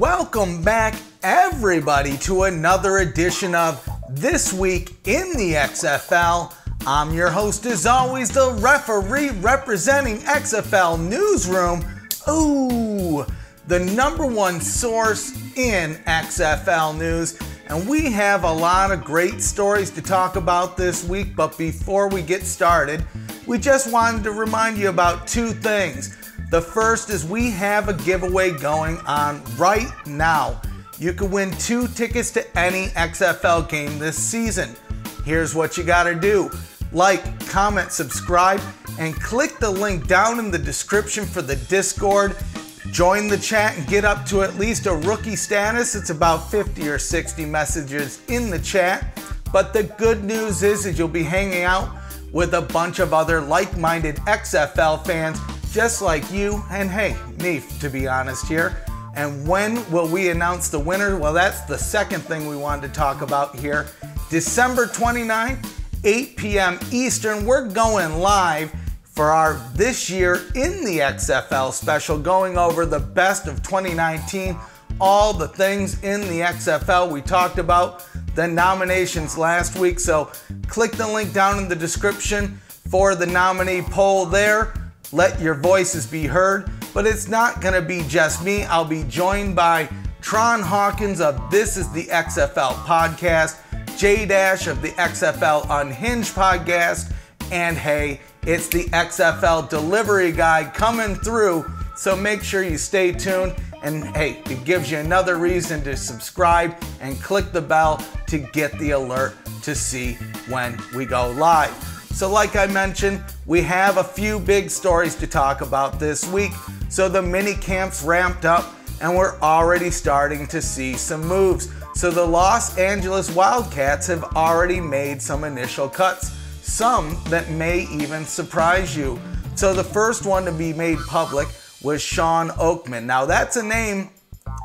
Welcome back, everybody, to another edition of This Week in the XFL. I'm your host, as always, the referee representing XFL Newsroom. Ooh, the #1 source in XFL news. And we have a lot of great stories to talk about this week. But before we get started, we just wanted to remind you about two things. The first is we have a giveaway going on right now. You can win 2 tickets to any XFL game this season. Here's what you gotta do. Like, comment, subscribe, and click the link down in the description for the Discord. Join the chat and get up to at least a rookie status. It's about 50 or 60 messages in the chat. But the good news is you'll be hanging out with a bunch of other like-minded XFL fans just like you and, hey, me, to be honest here. And when will we announce the winner? Well, that's the second thing we wanted to talk about here. December 29th, 8 p.m. Eastern, we're going live for our This Year in the XFL special, going over the best of 2019, all the things in the XFL. We talked about the nominations last week, so click the link down in the description for the nominee poll there. Let your voices be heard, but it's not gonna be just me. I'll be joined by Tron Hawkins of This Is the XFL podcast, J-Dash of the XFL Unhinged podcast, and hey, it's the XFL delivery guy coming through, so make sure you stay tuned. And hey, it gives you another reason to subscribe and click the bell to get the alert to see when we go live. So like I mentioned, we have a few big stories to talk about this week. So the mini camps ramped up and we're already starting to see some moves. So the Los Angeles Wildcats have already made some initial cuts, some that may even surprise you. So the first one to be made public was Sean Oakman. Now that's a name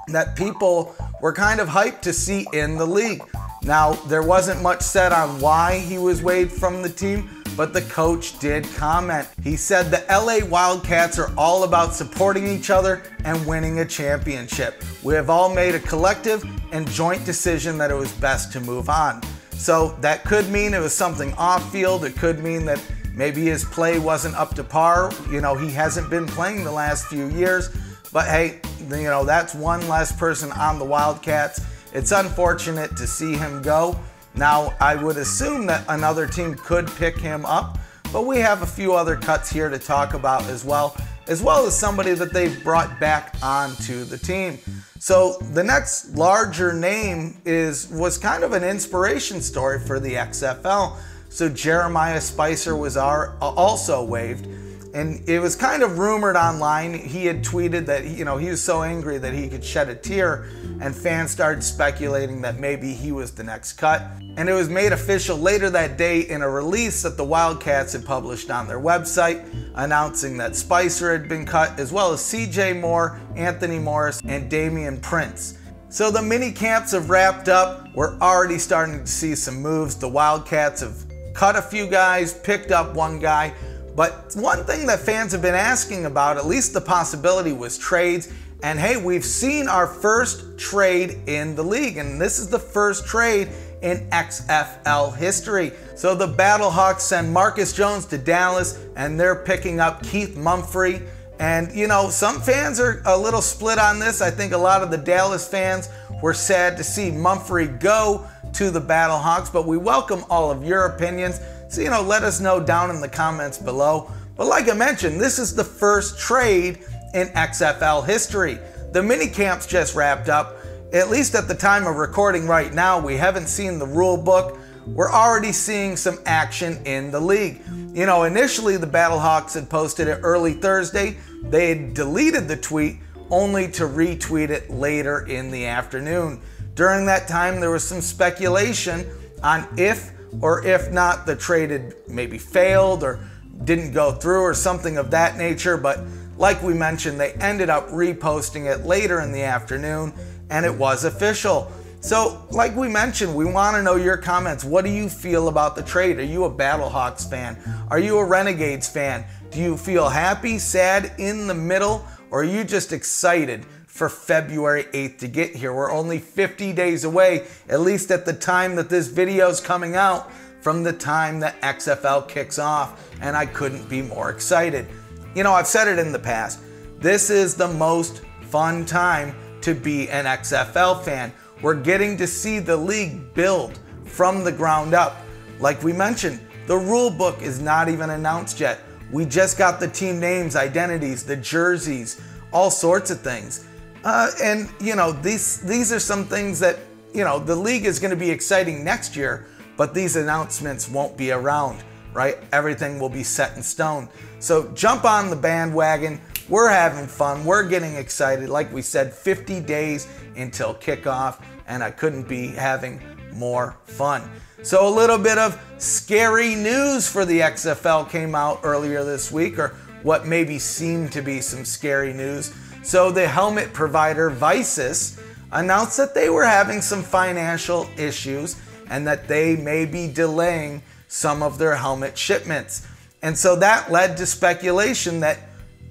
that people were kind of hyped to see in the league. Now there wasn't much said on why he was waived from the team, but the coach did comment. He said the LA Wildcats are all about supporting each other and winning a championship. We have all made a collective and joint decision that it was best to move on. So that could mean it was something off field. It could mean that maybe his play wasn't up to par. You know, he hasn't been playing the last few years, but hey, you know, that's one less person on the Wildcats. It's unfortunate to see him go. Now, I would assume that another team could pick him up, but we have a few other cuts here to talk about as well as somebody that they've brought back onto the team. So the next larger name was kind of an inspiration story for the XFL. So Jeremiah Spicer was also waived. And it was kind of rumored online. He had tweeted that, you know, he was so angry that he could shed a tear, and fans started speculating that maybe he was the next cut. And it was made official later that day in a release that the Wildcats had published on their website, announcing that Spicer had been cut, as well as CJ Moore, Anthony Morris, and Damian Prince. So the mini camps have wrapped up. We're already starting to see some moves. The Wildcats have cut a few guys, picked up one guy. But one thing that fans have been asking about, at least the possibility, was trades. And hey, we've seen our first trade in the league, and this is the first trade in XFL history. So the Battlehawks send Marcus Jones to Dallas, and they're picking up Keith Mumphrey. And you know, some fans are a little split on this. I think a lot of the Dallas fans were sad to see Mumphrey go to the Battlehawks, but we welcome all of your opinions. So, you know, let us know down in the comments below. But like I mentioned, this is the first trade in XFL history. The mini camps just wrapped up. At least at the time of recording right now, we haven't seen the rule book. We're already seeing some action in the league. You know, initially the Battlehawks had posted it early Thursday. They had deleted the tweet only to retweet it later in the afternoon. During that time, there was some speculation on if or if not the trade had maybe failed or didn't go through or something of that nature. But like we mentioned, they ended up reposting it later in the afternoon and it was official. So like we mentioned, we want to know your comments. What do you feel about the trade? Are you a Battlehawks fan? Are you a Renegades fan? Do you feel happy, sad, in the middle, or are you just excited for February 8th to get here. We're only 50 days away, at least at the time that this video is coming out, from the time that XFL kicks off, and I couldn't be more excited. You know, I've said it in the past, this is the most fun time to be an XFL fan. We're getting to see the league build from the ground up. Like we mentioned, the rule book is not even announced yet. We just got the team names, identities, the jerseys, all sorts of things. And you know, these are some things that, you know, the league is going to be exciting next year, but these announcements won't be around, right? Everything will be set in stone. So jump on the bandwagon. We're having fun. We're getting excited. Like we said, 50 days until kickoff, and I couldn't be having more fun. So a little bit of scary news for the XFL came out earlier this week, or what maybe seemed to be some scary news. So the helmet provider Vicis announced that they were having some financial issues and that they may be delaying some of their helmet shipments. And so that led to speculation that,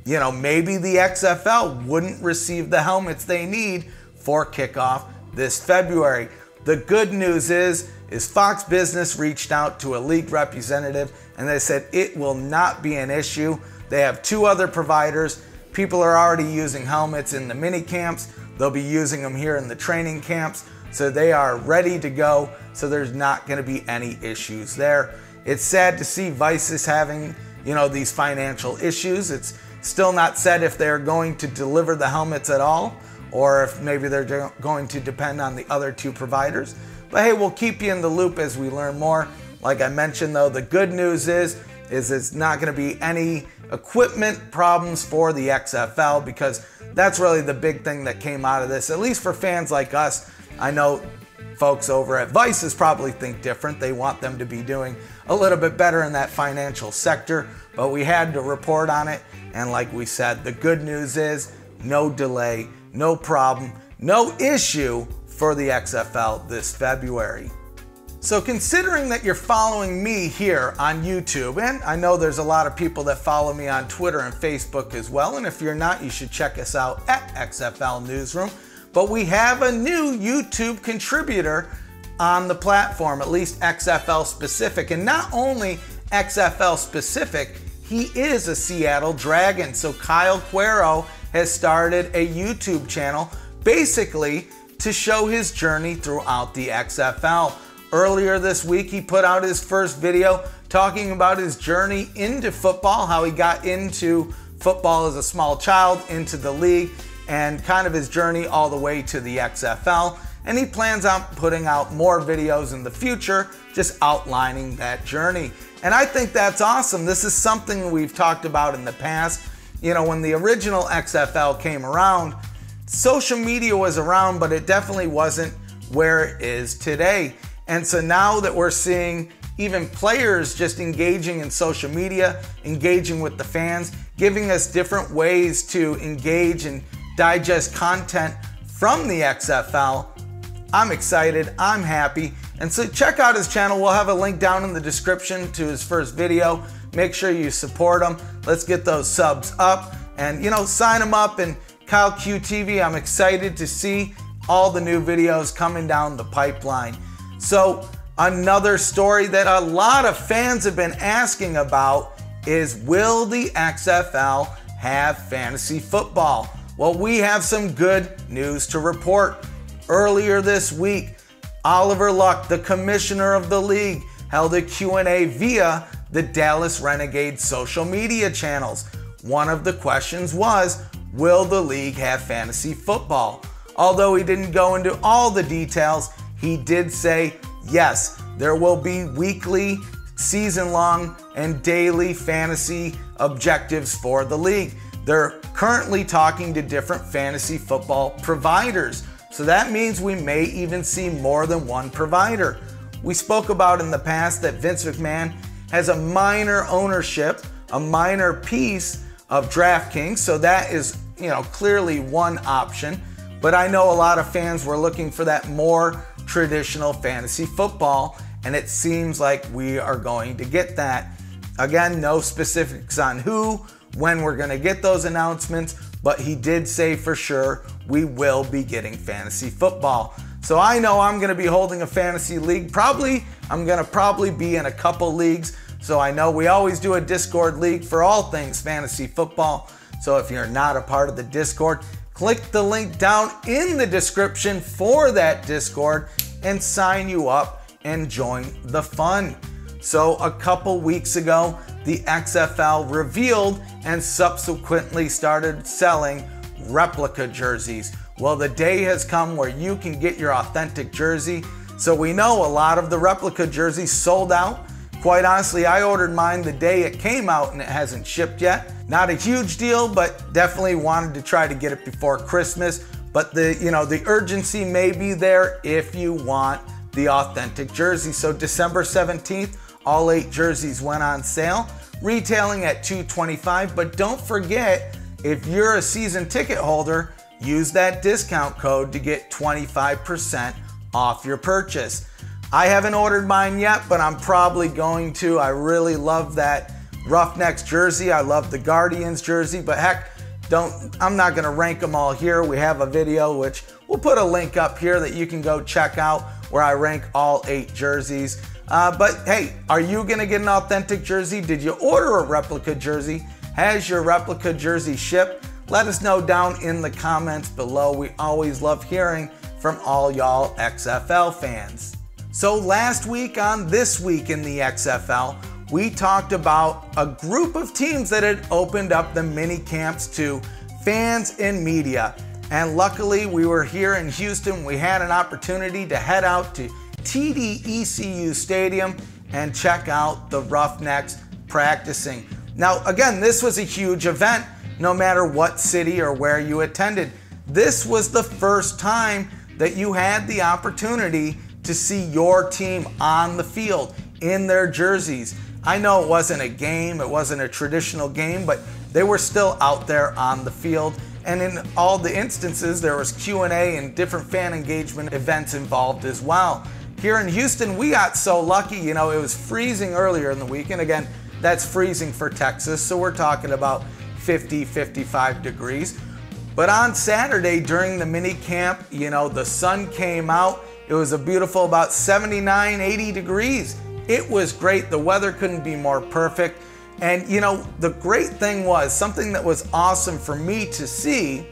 you know, maybe the XFL wouldn't receive the helmets they need for kickoff this February. The good news is Fox Business reached out to a league representative and they said it will not be an issue. They have 2 other providers. People are already using helmets in the mini camps. They'll be using them here in the training camps. So they are ready to go. So there's not going to be any issues there. It's sad to see Vicis having, you know, these financial issues. It's still not said if they're going to deliver the helmets at all, or if maybe they're going to depend on the other 2 providers. But hey, we'll keep you in the loop as we learn more. Like I mentioned though, the good news is it's not going to be any equipment problems for the XFL, because that's really the big thing that came out of this, at least for fans like us. I know folks over at Vicis probably think different. They want them to be doing a little bit better in that financial sector, but we had to report on it. And like we said, the good news is no delay, no problem, no issue for the XFL this February. So considering that you're following me here on YouTube, and I know there's a lot of people that follow me on Twitter and Facebook as well, and if you're not, you should check us out at XFL Newsroom. But we have a new YouTube contributor on the platform, at least XFL specific. And not only XFL specific, he is a Seattle Dragon. So Kyle Cuero has started a YouTube channel basically to show his journey throughout the XFL. Earlier this week, he put out his first video talking about his journey into football, how he got into football as a small child, into the league, and kind of his journey all the way to the XFL. And he plans on putting out more videos in the future, just outlining that journey. And I think that's awesome. This is something we've talked about in the past. You know, when the original XFL came around, social media was around, but it definitely wasn't where it is today. And so now that we're seeing even players just engaging in social media, engaging with the fans, giving us different ways to engage and digest content from the XFL, I'm excited, I'm happy. And so check out his channel. We'll have a link down in the description to his first video. Make sure you support him. Let's get those subs up and, you know, sign him up. And Kyle QTV, I'm excited to see all the new videos coming down the pipeline. So another story that a lot of fans have been asking about is, will the XFL have fantasy football? Well, we have some good news to report. Earlier this week, Oliver Luck, the commissioner of the league, held a Q&A via the Dallas Renegades social media channels. One of the questions was, will the league have fantasy football? Although he didn't go into all the details, he did say, yes, there will be weekly, season-long, and daily fantasy objectives for the league. They're currently talking to different fantasy football providers. So that means we may even see more than one provider. We spoke about in the past that Vince McMahon has a minor ownership, a minor piece of DraftKings. So that is, you know, clearly one option. But I know a lot of fans were looking for that more traditional fantasy football, and it seems like we are going to get that. Again, no specifics on who, when we're going to get those announcements, but he did say for sure we will be getting fantasy football. So I know I'm going to be holding a fantasy league. I'm going to be in a couple leagues. So I know we always do a Discord league for all things fantasy football. So if you're not a part of the Discord, click the link down in the description for that Discord and sign you up and join the fun. So a couple weeks ago, the XFL revealed and subsequently started selling replica jerseys. Well, the day has come where you can get your authentic jersey. So we know a lot of the replica jerseys sold out. Quite honestly, I ordered mine the day it came out and it hasn't shipped yet. Not a huge deal, but definitely wanted to try to get it before Christmas. But the urgency may be there if you want the authentic jersey. So December 17th, all 8 jerseys went on sale, retailing at $225. But don't forget, if you're a season ticket holder, use that discount code to get 25% off your purchase. I haven't ordered mine yet, but I'm probably going to. I really love that Roughnecks jersey. I love the Guardians jersey, but heck, I'm not gonna rank them all here. We have a video, which we'll put a link up here that you can go check out, where I rank all 8 jerseys. But hey, are you gonna get an authentic jersey? Did you order a replica jersey? Has your replica jersey shipped? Let us know down in the comments below. We always love hearing from all y'all XFL fans. So last week on This Week in the XFL, we talked about a group of teams that had opened up the mini camps to fans and media. And luckily we were here in Houston. We had an opportunity to head out to TD-ECU Stadium and check out the Roughnecks practicing. Now again, this was a huge event no matter what city or where you attended. This was the first time that you had the opportunity to see your team on the field in their jerseys. I know it wasn't a game, it wasn't a traditional game, but they were still out there on the field. And in all the instances, there was Q&A and different fan engagement events involved as well. Here in Houston, we got so lucky, it was freezing earlier in the week. And again, that's freezing for Texas, so we're talking about 50, 55 degrees. But on Saturday during the mini camp, the sun came out. It was a beautiful about 79, 80 degrees. It was great. The weather couldn't be more perfect. And the great thing was, something that was awesome for me to see,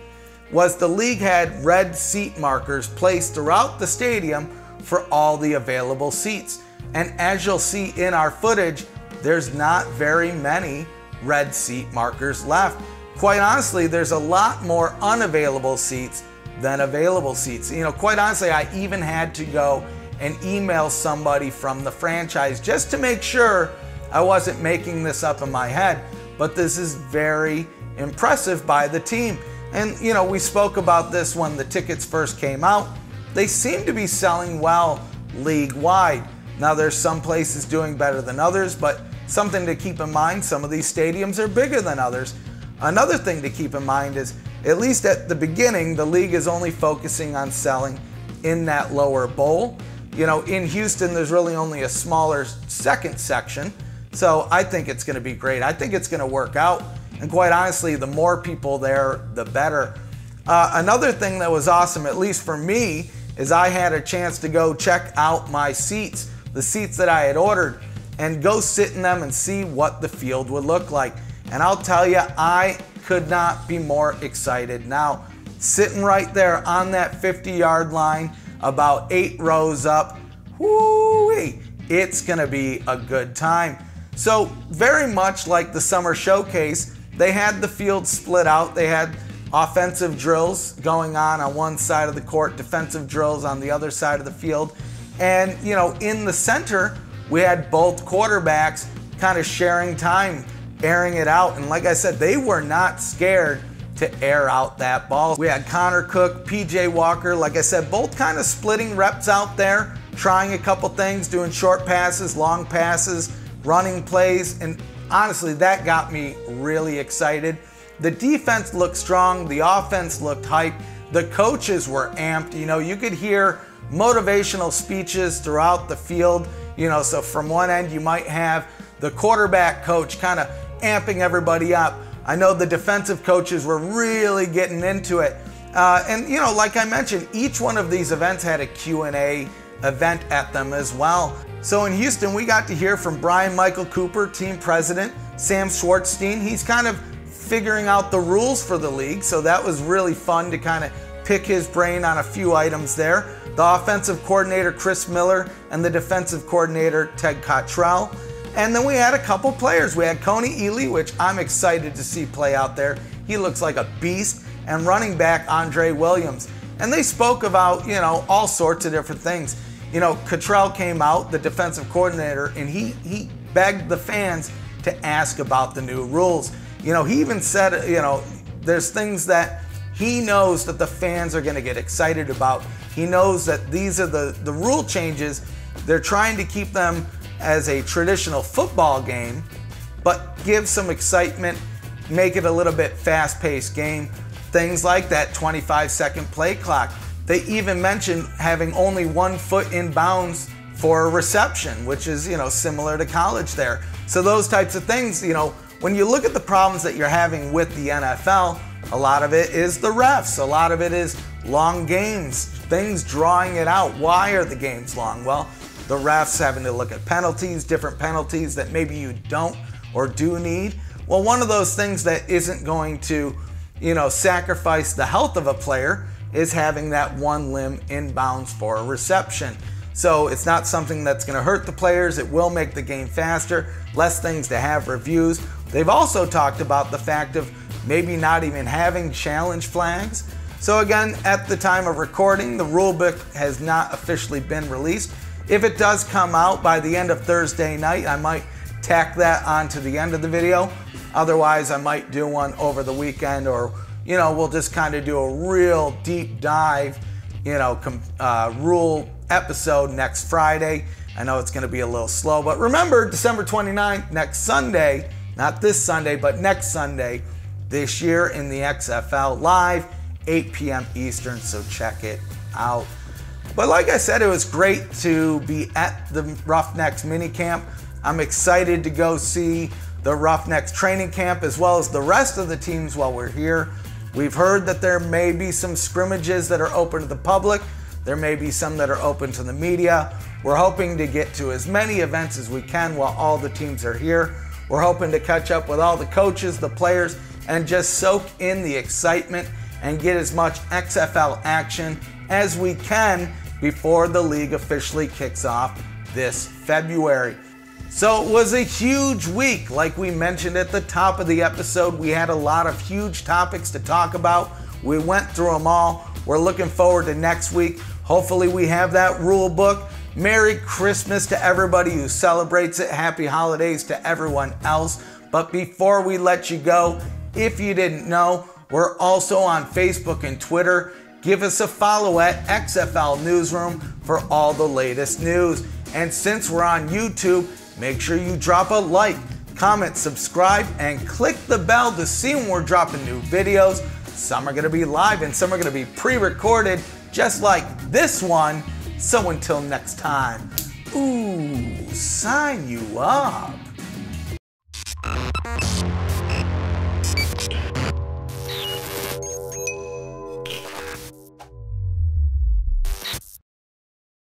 was the league had red seat markers placed throughout the stadium for all the available seats. And as you'll see in our footage, there's not very many red seat markers left. Quite honestly, there's a lot more unavailable seats than available seats. Quite honestly, I even had to go and email somebody from the franchise just to make sure I wasn't making this up in my head. But this is very impressive by the team. And we spoke about this when the tickets first came out. They seem to be selling well league-wide. Now there's some places doing better than others, but something to keep in mind, some of these stadiums are bigger than others. Another thing to keep in mind is, at least at the beginning, the league is only focusing on selling in that lower bowl. In Houston, there's really only a smaller second section. So I think it's going to be great. I think it's going to work out. And quite honestly, the more people there, the better. Another thing that was awesome, at least for me, is I had a chance to go check out my seats, the seats that I had ordered, and go sit in them and see what the field would look like. And I'll tell you, I could not be more excited. Now, sitting right there on that 50-yard line, about 8 rows up, whoo-wee, it's gonna be a good time. So very much like the summer showcase, they had the field split out. They had offensive drills going on one side of the court, defensive drills on the other side of the field. And in the center, we had both quarterbacks kind of sharing time, airing it out. And like I said, they were not scared to air out that ball. We had Connor Cook, PJ Walker, like I said, both kind of splitting reps out there, trying a couple things, doing short passes, long passes, running plays. And honestly, that got me really excited. The defense looked strong. The offense looked hyped. The coaches were amped. You could hear motivational speeches throughout the field. So from one end, you might have the quarterback coach kind of amping everybody up. I know the defensive coaches were really getting into it. And you know, like I mentioned, each one of these events had a Q&A event at them as well. So in Houston, we got to hear from Brian Michael Cooper, team president, Sam Schwartzstein. He's kind of figuring out the rules for the league, so that was really fun to kind of pick his brain on a few items there. The offensive coordinator, Chris Miller, and the defensive coordinator, Ted Cottrell. And then we had a couple players. We had Coney Ely, which I'm excited to see play out there. He looks like a beast. And running back, Andre Williams. And they spoke about, you know, all sorts of different things. You know, Cottrell came out, the defensive coordinator, and he begged the fans to ask about the new rules. You know, he even said, you know, there's things that he knows that the fans are going to get excited about. He knows that these are the rule changes. They're trying to keep them as a traditional football game, but give some excitement, make it a little bit fast-paced game. Things like that 25-second play clock. They even mentioned having only 1 foot in bounds for a reception, which is, you know, similar to college there. So those types of things, you know, when you look at the problems that you're having with the NFL, a lot of it is the refs. A lot of it is long games, things drawing it out. Why are the games long? Well, the refs having to look at penalties, different penalties that maybe you don't or do need. Well, one of those things that isn't going to, you know, sacrifice the health of a player is having that 1 limb in bounds for a reception. So it's not something that's going to hurt the players. It will make the game faster, less things to have reviews. They've also talked about the fact of maybe not even having challenge flags. So again, at the time of recording, the rule book has not officially been released. If it does come out by the end of Thursday night, I might tack that onto the end of the video. Otherwise, I might do one over the weekend, or, you know, we'll just kind of do a real deep dive, you know, rule episode next Friday. I know it's going to be a little slow, but remember, December 29th, next Sunday, not this Sunday, but next Sunday this year in the XFL Live, 8 p.m. Eastern, so check it out. But like I said, it was great to be at the Roughnecks minicamp. I'm excited to go see the Roughnecks training camp as well as the rest of the teams while we're here. We've heard that there may be some scrimmages that are open to the public. There may be some that are open to the media. We're hoping to get to as many events as we can while all the teams are here. We're hoping to catch up with all the coaches, the players, and just soak in the excitement and get as much XFL action as we can before the league officially kicks off this February. So it was a huge week. Like we mentioned at the top of the episode, we had a lot of huge topics to talk about. We went through them all. We're looking forward to next week. Hopefully we have that rule book. Merry Christmas to everybody who celebrates it. Happy holidays to everyone else. But before we let you go, if you didn't know, we're also on Facebook and Twitter. Give us a follow at XFL Newsroom for all the latest news. And since we're on YouTube, make sure you drop a like, comment, subscribe, and click the bell to see when we're dropping new videos. Some are going to be live and some are going to be pre-recorded, just like this one. So until next time, ooh, sign you up.